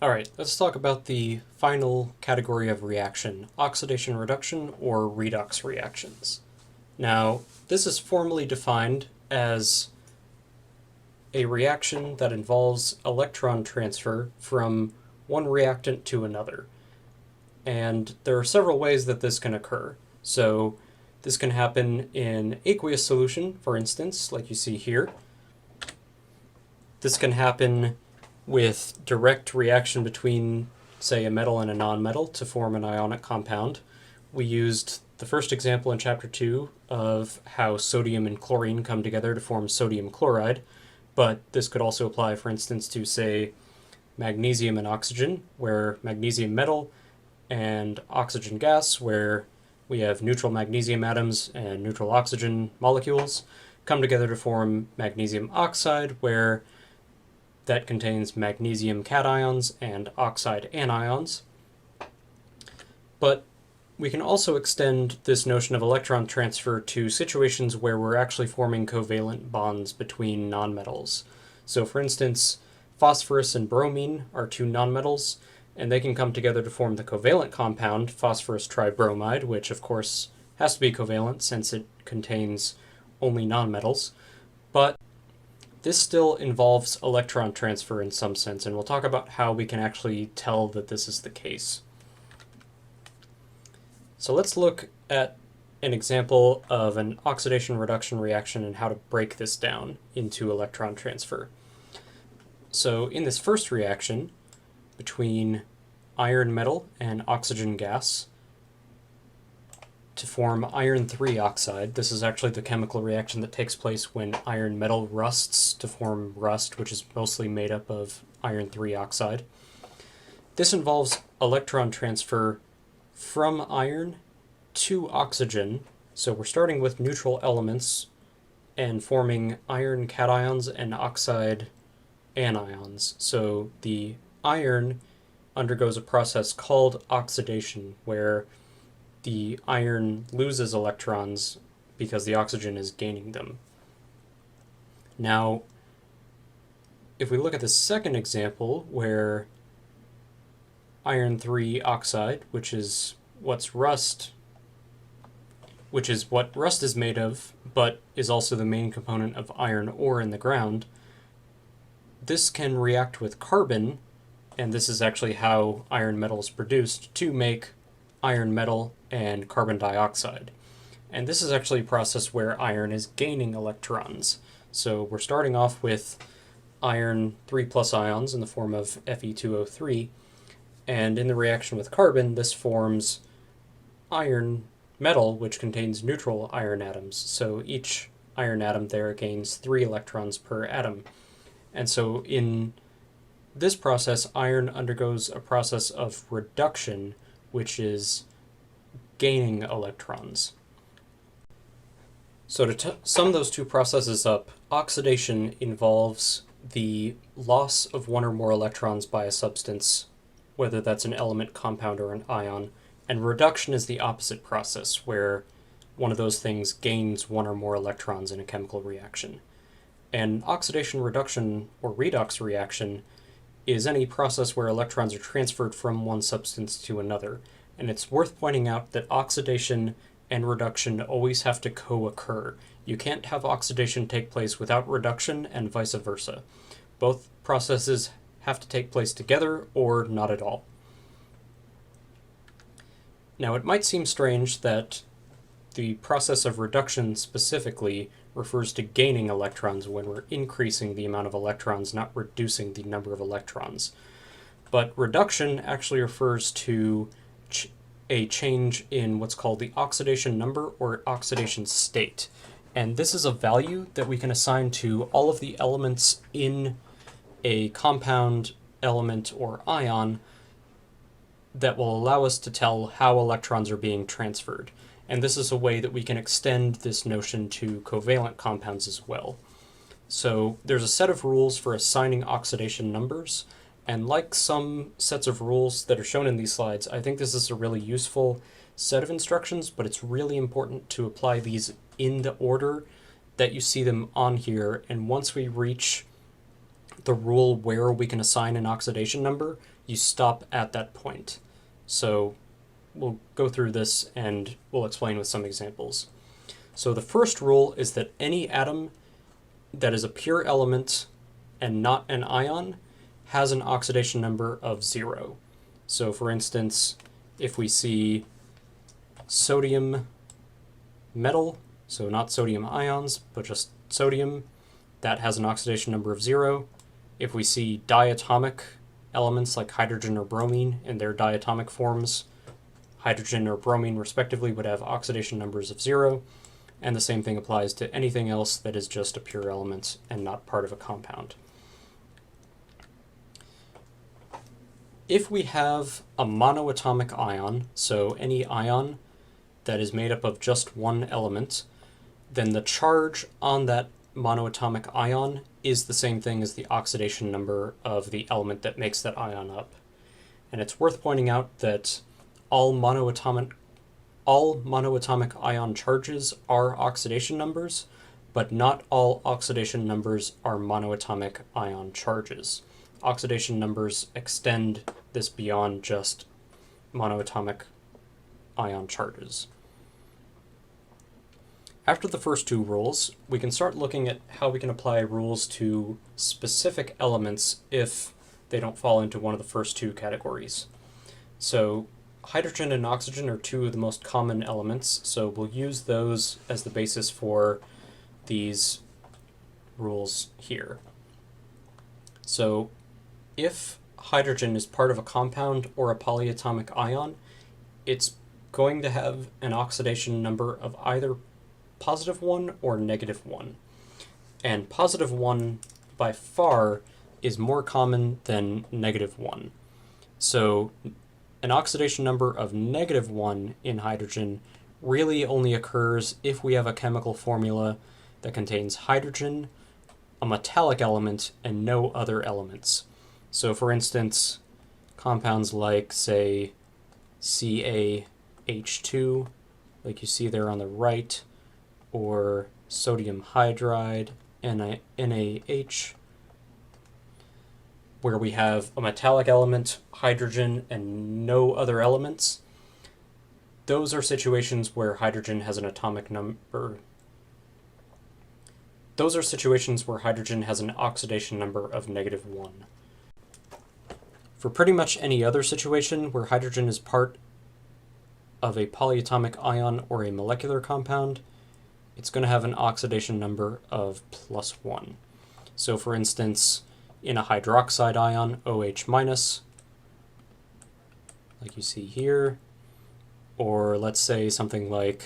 Alright, let's talk about the final category of reaction, oxidation reduction or redox reactions. Now, this is formally defined as a reaction that involves electron transfer from one reactant to another. And there are several ways that this can occur. So this can happen in aqueous solution, for instance, like you see here. This can happen with direct reaction between, say, a metal and a nonmetal to form an ionic compound. We used the first example in Chapter 2 of how sodium and chlorine come together to form sodium chloride, but this could also apply, for instance, to, say, magnesium and oxygen, where magnesium metal and oxygen gas, where we have neutral magnesium atoms and neutral oxygen molecules, come together to form magnesium oxide, where that contains magnesium cations and oxide anions. But we can also extend this notion of electron transfer to situations where we're actually forming covalent bonds between nonmetals. So for instance, phosphorus and bromine are two nonmetals, and they can come together to form the covalent compound, phosphorus tribromide, which of course has to be covalent since it contains only nonmetals. But this still involves electron transfer in some sense, and we'll talk about how we can actually tell that this is the case. So let's look at an example of an oxidation reduction reaction and how to break this down into electron transfer. So in this first reaction between iron metal and oxygen gas to form iron 3 oxide, this is actually the chemical reaction that takes place when iron metal rusts to form rust, which is mostly made up of iron 3 oxide. This involves electron transfer from iron to oxygen. So we're starting with neutral elements and forming iron cations and oxide anions. So the iron undergoes a process called oxidation, where the iron loses electrons because the oxygen is gaining them. Now, if we look at the second example, where iron 3 oxide, which is what rust is made of, but is also the main component of iron ore in the ground, this can react with carbon, and this is actually how iron metal is produced, to make iron metal and carbon dioxide. And this is actually a process where iron is gaining electrons. So we're starting off with iron 3 plus ions in the form of Fe2O3, and in the reaction with carbon, this forms iron metal, which contains neutral iron atoms. So each iron atom there gains 3 electrons per atom. And so in this process, iron undergoes a process of reduction, which is gaining electrons. So to sum those two processes up, oxidation involves the loss of one or more electrons by a substance, whether that's an element, compound, or an ion, and reduction is the opposite process, where one of those things gains one or more electrons in a chemical reaction. And oxidation reduction or redox reaction is any process where electrons are transferred from one substance to another. And it's worth pointing out that oxidation and reduction always have to co-occur. You can't have oxidation take place without reduction and vice versa. Both processes have to take place together or not at all. Now, it might seem strange that the process of reduction specifically refers to gaining electrons when we're increasing the amount of electrons, not reducing the number of electrons. But reduction actually refers to a change in what's called the oxidation number or oxidation state. And this is a value that we can assign to all of the elements in a compound, element, or ion that will allow us to tell how electrons are being transferred. And this is a way that we can extend this notion to covalent compounds as well. So there's a set of rules for assigning oxidation numbers, and like some sets of rules that are shown in these slides, I think this is a really useful set of instructions, but it's really important to apply these in the order that you see them on here. And once we reach the rule where we can assign an oxidation number, you stop at that point. So we'll go through this and we'll explain with some examples. So the first rule is that any atom that is a pure element and not an ion has an oxidation number of 0. So for instance, if we see sodium metal, so not sodium ions, but just sodium, that has an oxidation number of 0. If we see diatomic elements like hydrogen or bromine in their diatomic forms, hydrogen or bromine respectively would have oxidation numbers of 0. And the same thing applies to anything else that is just a pure element and not part of a compound. If we have a monoatomic ion, so any ion that is made up of just one element, then the charge on that monoatomic ion is the same thing as the oxidation number of the element that makes that ion up. And it's worth pointing out that all monoatomic ion charges are oxidation numbers, but not all oxidation numbers are monoatomic ion charges. Oxidation numbers extend this beyond just monoatomic ion charges. After the first two rules, we can start looking at how we can apply rules to specific elements if they don't fall into one of the first two categories. So hydrogen and oxygen are two of the most common elements, so we'll use those as the basis for these rules here. So if hydrogen is part of a compound or a polyatomic ion, it's going to have an oxidation number of either +1 or -1. And +1 by far is more common than -1. So an oxidation number of -1 in hydrogen really only occurs if we have a chemical formula that contains hydrogen, a metallic element, and no other elements. So for instance, compounds like, say, CaH2, like you see there on the right, or sodium hydride, NaH, where we have a metallic element, hydrogen, and no other elements. Those are situations where hydrogen has an atomic number. Those are situations where hydrogen has an oxidation number of -1. For pretty much any other situation where hydrogen is part of a polyatomic ion or a molecular compound, it's going to have an oxidation number of +1. So for instance, in a hydroxide ion, OH-, like you see here, or let's say something like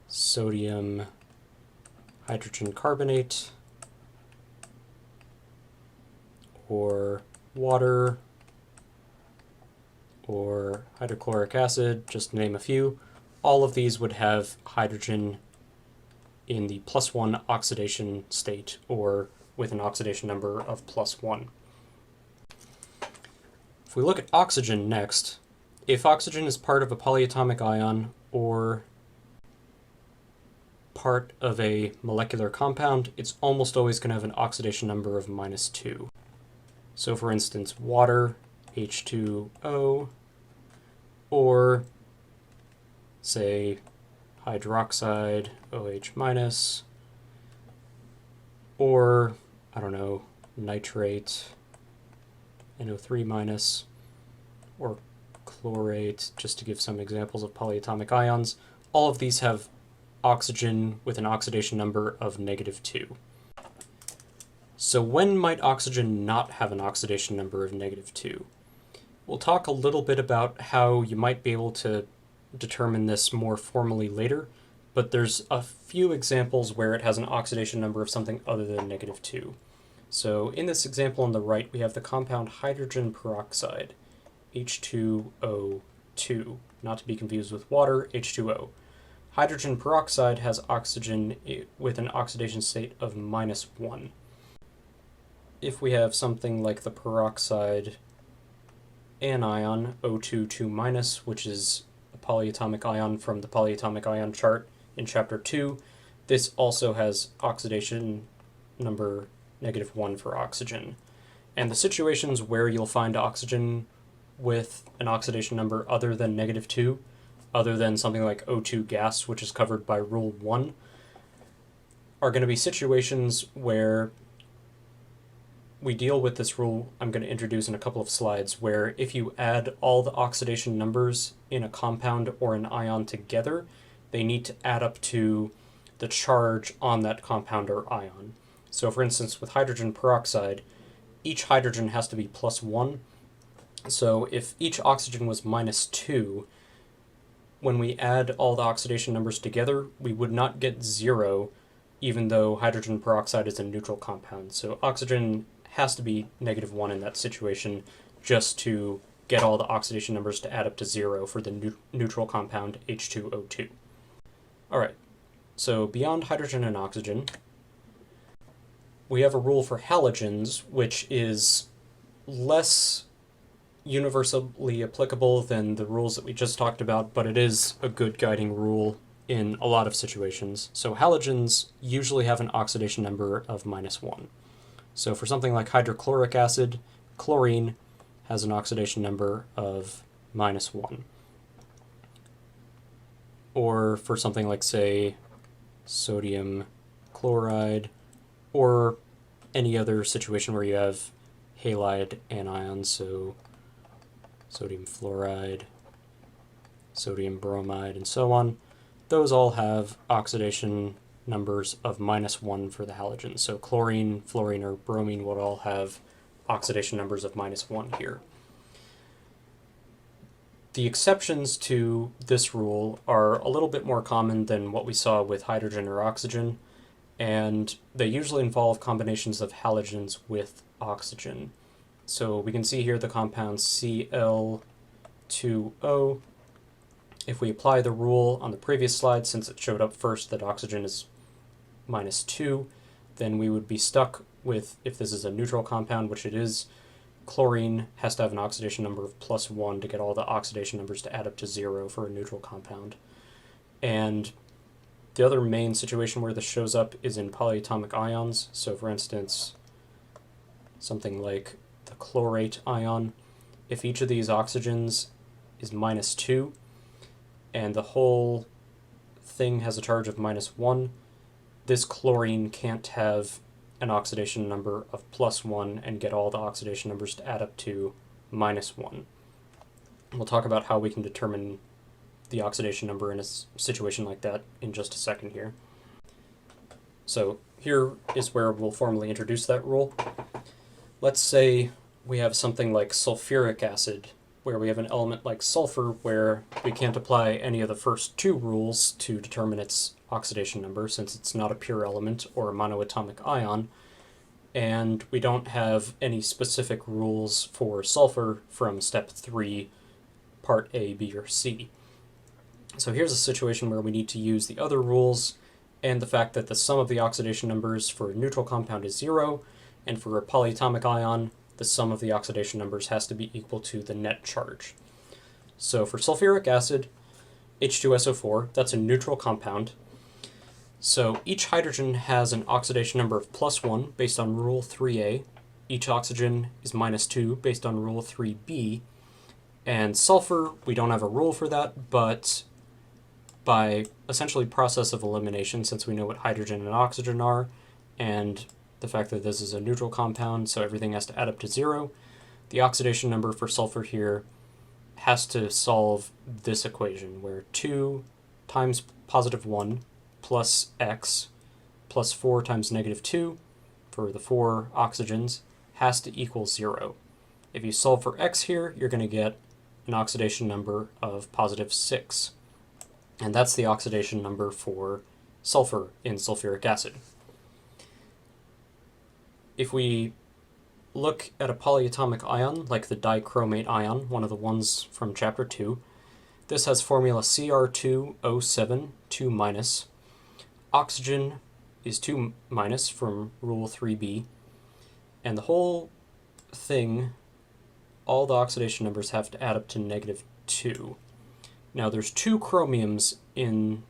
sodium hydrogen carbonate, or water, or hydrochloric acid, just to name a few, all of these would have hydrogen in the +1 oxidation state, or with an oxidation number of +1. If we look at oxygen next, if oxygen is part of a polyatomic ion or part of a molecular compound, it's almost always going to have an oxidation number of -2. So for instance, water, H2O, or say hydroxide, OH-, or I don't know, nitrate, NO3-, or chlorate, just to give some examples of polyatomic ions. All of these have oxygen with an oxidation number of -2. So when might oxygen not have an oxidation number of -2? We'll talk a little bit about how you might be able to determine this more formally later, but there's a few examples where it has an oxidation number of something other than -2. So in this example on the right, we have the compound hydrogen peroxide, H2O2, not to be confused with water, H2O. Hydrogen peroxide has oxygen with an oxidation state of -1. If we have something like the peroxide anion, O2, which is a polyatomic ion from the polyatomic ion chart in chapter 2, this also has oxidation number -1 for oxygen. And the situations where you'll find oxygen with an oxidation number other than -2, other than something like O2 gas, which is covered by Rule 1, are going to be situations where we deal with this rule I'm going to introduce in a couple of slides, where if you add all the oxidation numbers in a compound or an ion together, they need to add up to the charge on that compound or ion. So for instance, with hydrogen peroxide, each hydrogen has to be +1. So if each oxygen was -2, when we add all the oxidation numbers together, we would not get 0, even though hydrogen peroxide is a neutral compound. So oxygen has to be -1 in that situation just to get all the oxidation numbers to add up to 0 for the neutral compound H2O2. Alright, so beyond hydrogen and oxygen, we have a rule for halogens, which is less universally applicable than the rules that we just talked about, but it is a good guiding rule in a lot of situations. So halogens usually have an oxidation number of -1. So for something like hydrochloric acid, chlorine has an oxidation number of -1. Or for something like, say, sodium chloride, or any other situation where you have halide anions, so sodium fluoride, sodium bromide, and so on, those all have oxidation numbers of -1 for the halogens. So chlorine, fluorine, or bromine would all have oxidation numbers of -1 here. The exceptions to this rule are a little bit more common than what we saw with hydrogen or oxygen, and they usually involve combinations of halogens with oxygen. So we can see here the compound Cl2O. If we apply the rule on the previous slide, since it showed up first that oxygen is -2, then we would be stuck with, if this is a neutral compound, which it is, chlorine has to have an oxidation number of +1 to get all the oxidation numbers to add up to 0 for a neutral compound. And the other main situation where this shows up is in polyatomic ions. So for instance, something like the chlorate ion, if each of these oxygens is -2 and the whole thing has a charge of -1, this chlorine can't have an oxidation number of +1 and get all the oxidation numbers to add up to -1. We'll talk about how we can determine the oxidation number in a situation like that in just a second here. So here is where we'll formally introduce that rule. Let's say we have something like sulfuric acid, where we have an element like sulfur where we can't apply any of the first two rules to determine its oxidation number, since it's not a pure element or a monoatomic ion, and we don't have any specific rules for sulfur from step 3, part A, B, or C. So here's a situation where we need to use the other rules and the fact that the sum of the oxidation numbers for a neutral compound is 0, and for a polyatomic ion, the sum of the oxidation numbers has to be equal to the net charge. So for sulfuric acid, H2SO4, that's a neutral compound. So each hydrogen has an oxidation number of +1 based on rule 3a. Each oxygen is -2 based on rule 3b. And sulfur, we don't have a rule for that, but by essentially process of elimination, since we know what hydrogen and oxygen are, and the fact that this is a neutral compound, so everything has to add up to 0, the oxidation number for sulfur here has to solve this equation, where 2 times +1 plus x plus 4 times -2 for the 4 oxygens has to equal 0. If you solve for x here, you're going to get an oxidation number of +6. And that's the oxidation number for sulfur in sulfuric acid. If we look at a polyatomic ion, like the dichromate ion, one of the ones from chapter 2, this has formula Cr2O7, 2-. Oxygen is 2- from rule 3b. And the whole thing, all the oxidation numbers have to add up to -2. Now there's 2 chromiums in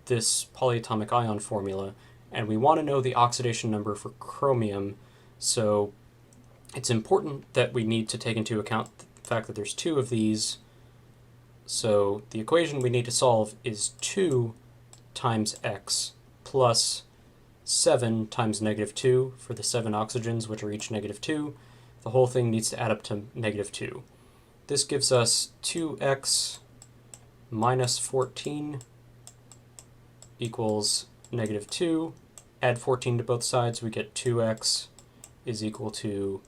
this polyatomic ion formula, and we want to know the oxidation number for chromium So it's important that we need to take into account the fact that there's two of these. So the equation we need to solve is 2 times x plus 7 times -2 for the 7 oxygens, which are each -2. The whole thing needs to add up to -2. This gives us 2x minus 14 equals -2. Add 14 to both sides, we get 2x is equal to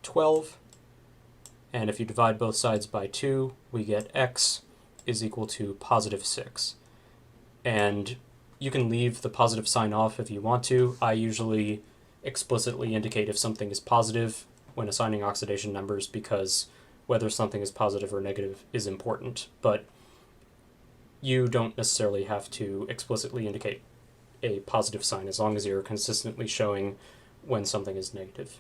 12. And if you divide both sides by 2, we get x is equal to positive 6. And you can leave the positive sign off if you want to. I usually explicitly indicate if something is positive when assigning oxidation numbers, because whether something is positive or negative is important. But you don't necessarily have to explicitly indicate a positive sign as long as you're consistently showing when something is negative.